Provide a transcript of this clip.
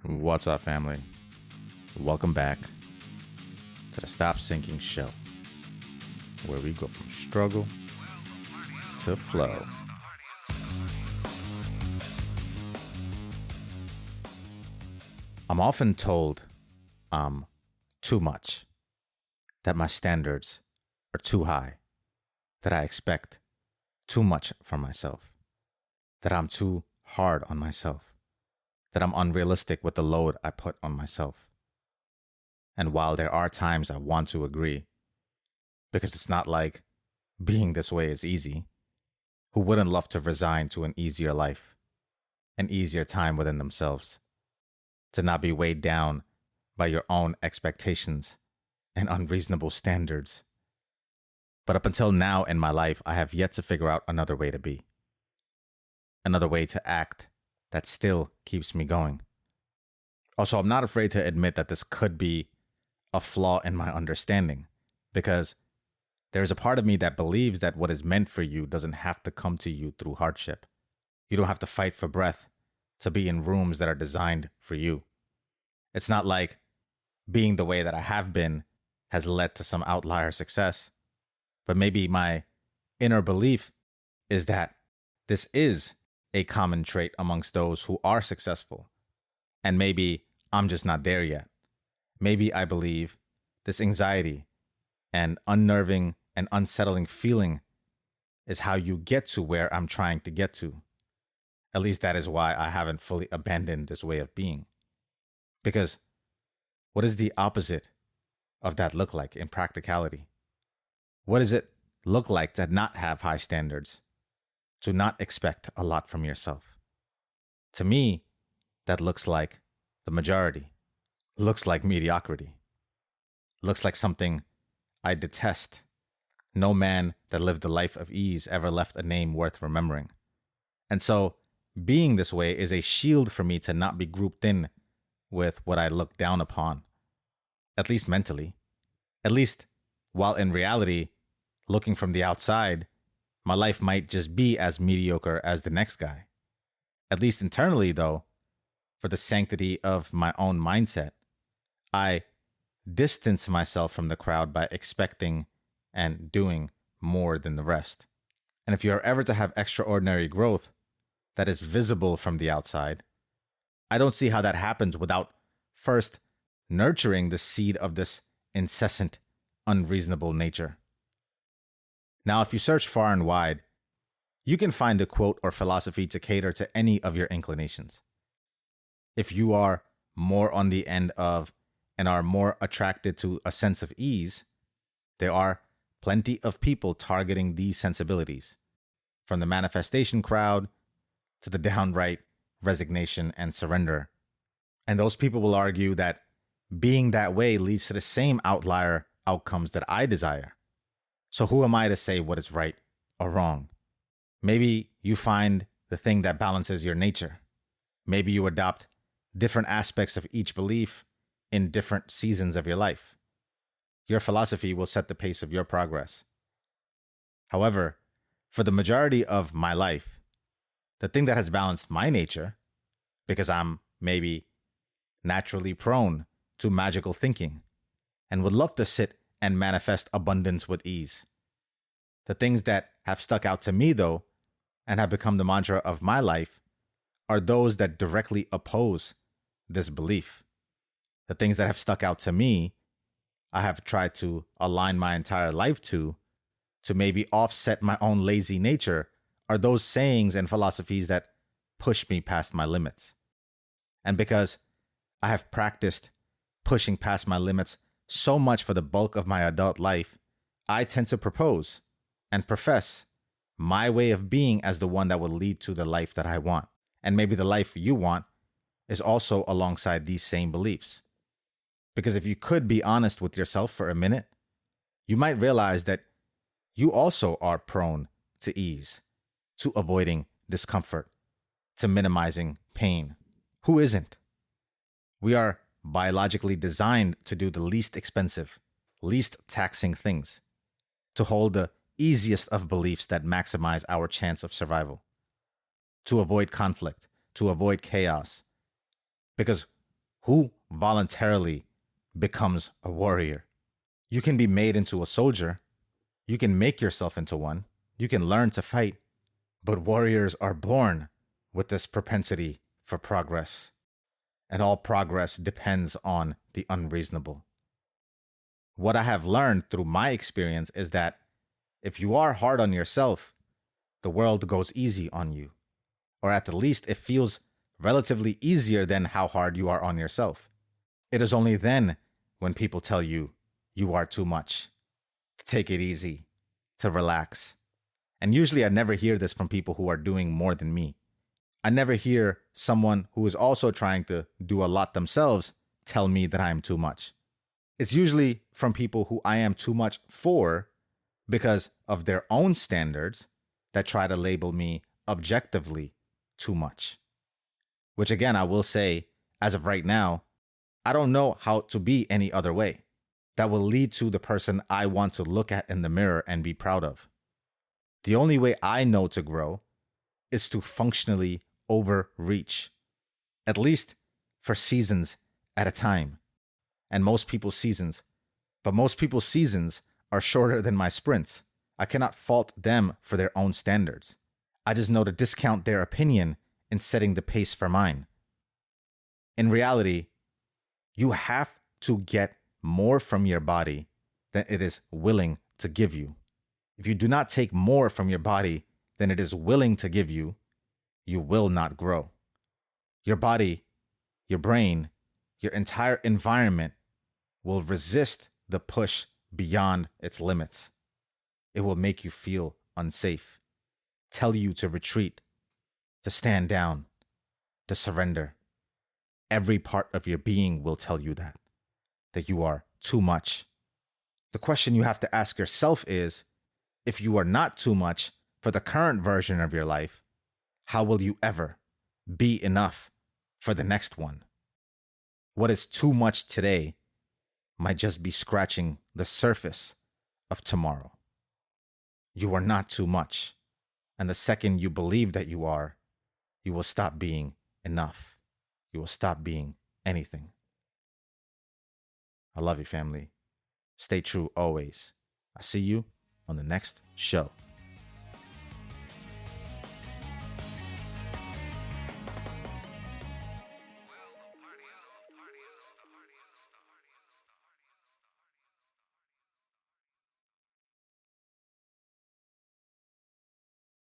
What's up, family? Welcome back to the Stop Sinking Show, where we go from struggle to flow. I'm often told I'm too much, that my standards are too high, that I expect too much from myself, that I'm too hard on myself, that I'm unrealistic with the load I put on myself. And while there are times I want to agree, because it's not like being this way is easy, who wouldn't love to resign to an easier life, an easier time within themselves, to not be weighed down by your own expectations and unreasonable standards? But up until now in my life, I have yet to figure out another way to be, another way to act that still keeps me going. Also, I'm not afraid to admit that this could be a flaw in my understanding, because there's a part of me that believes that what is meant for you doesn't have to come to you through hardship. You don't have to fight for breath to be in rooms that are designed for you. It's not like being the way that I have been has led to some outlier success, but maybe my inner belief is that this is a common trait amongst those who are successful. And maybe I'm just not there yet. Maybe I believe this anxiety and unnerving and unsettling feeling is how you get to where I'm trying to get to. At least that is why I haven't fully abandoned this way of being. Because what does the opposite of that look like in practicality? What does it look like to not have high standards, to not expect a lot from yourself? To me, that looks like the majority, looks like mediocrity, looks like something I detest. No man that lived a life of ease ever left a name worth remembering. And so being this way is a shield for me to not be grouped in with what I look down upon, at least mentally. At least while in reality, looking from the outside, my life might just be as mediocre as the next guy. At least internally, though, for the sanctity of my own mindset, I distance myself from the crowd by expecting and doing more than the rest. And if you're ever to have extraordinary growth that is visible from the outside, I don't see how that happens without first nurturing the seed of this incessant, unreasonable nature. Now, if you search far and wide, you can find a quote or philosophy to cater to any of your inclinations. If you are more on the end of and are more attracted to a sense of ease, there are plenty of people targeting these sensibilities, from the manifestation crowd to the downright resignation and surrender. And those people will argue that being that way leads to the same outlier outcomes that I desire. So who am I to say what is right or wrong? Maybe you find the thing that balances your nature. Maybe you adopt different aspects of each belief in different seasons of your life. Your philosophy will set the pace of your progress. However, for the majority of my life, the thing that has balanced my nature, because I'm maybe naturally prone to magical thinking and would love to sit and manifest abundance with ease. The things that have stuck out to me, though, and have become the mantra of my life, are those that directly oppose this belief. The things that have stuck out to me, I have tried to align my entire life to maybe offset my own lazy nature, are those sayings and philosophies that push me past my limits. And because I have practiced pushing past my limits so much for the bulk of my adult life, I tend to propose and profess my way of being as the one that will lead to the life that I want. And maybe the life you want is also alongside these same beliefs. Because if you could be honest with yourself for a minute, you might realize that you also are prone to ease, to avoiding discomfort, to minimizing pain. Who isn't? We are biologically designed to do the least expensive, least taxing things, to hold the easiest of beliefs that maximize our chance of survival, to avoid conflict, to avoid chaos. Because Who voluntarily becomes a warrior? You can be made into a soldier. You can make yourself into one. You can learn to fight. But warriors are born with this propensity for progress. And all progress depends on the unreasonable. What I have learned through my experience is that if you are hard on yourself, the world goes easy on you. Or at the least, it feels relatively easier than how hard you are on yourself. It is only then when people tell you you are too much, to take it easy, to relax. And usually I never hear this from people who are doing more than me. I never hear someone who is also trying to do a lot themselves tell me that I am too much. It's usually from people who I am too much for because of their own standards that try to label me objectively too much. Which again, I will say, as of right now, I don't know how to be any other way that will lead to the person I want to look at in the mirror and be proud of. The only way I know to grow is to functionally overreach, at least for seasons at a time. And most people's seasons are shorter than my sprints. I cannot fault them for their own standards. I just know to discount their opinion in setting the pace for mine. In reality, you have to get more from your body than it is willing to give you. If you do not take more from your body than it is willing to give you, you will not grow. Your body, your brain, your entire environment will resist the push beyond its limits. It will make you feel unsafe, tell you to retreat, to stand down, to surrender. Every part of your being will tell you that you are too much. The question you have to ask yourself is, if you are not too much for the current version of your life, how will you ever be enough for the next one? What is too much today might just be scratching the surface of tomorrow. You are not too much. And the second you believe that you are, you will stop being enough. You will stop being anything. I love you, family. Stay true always. I see you on the next show.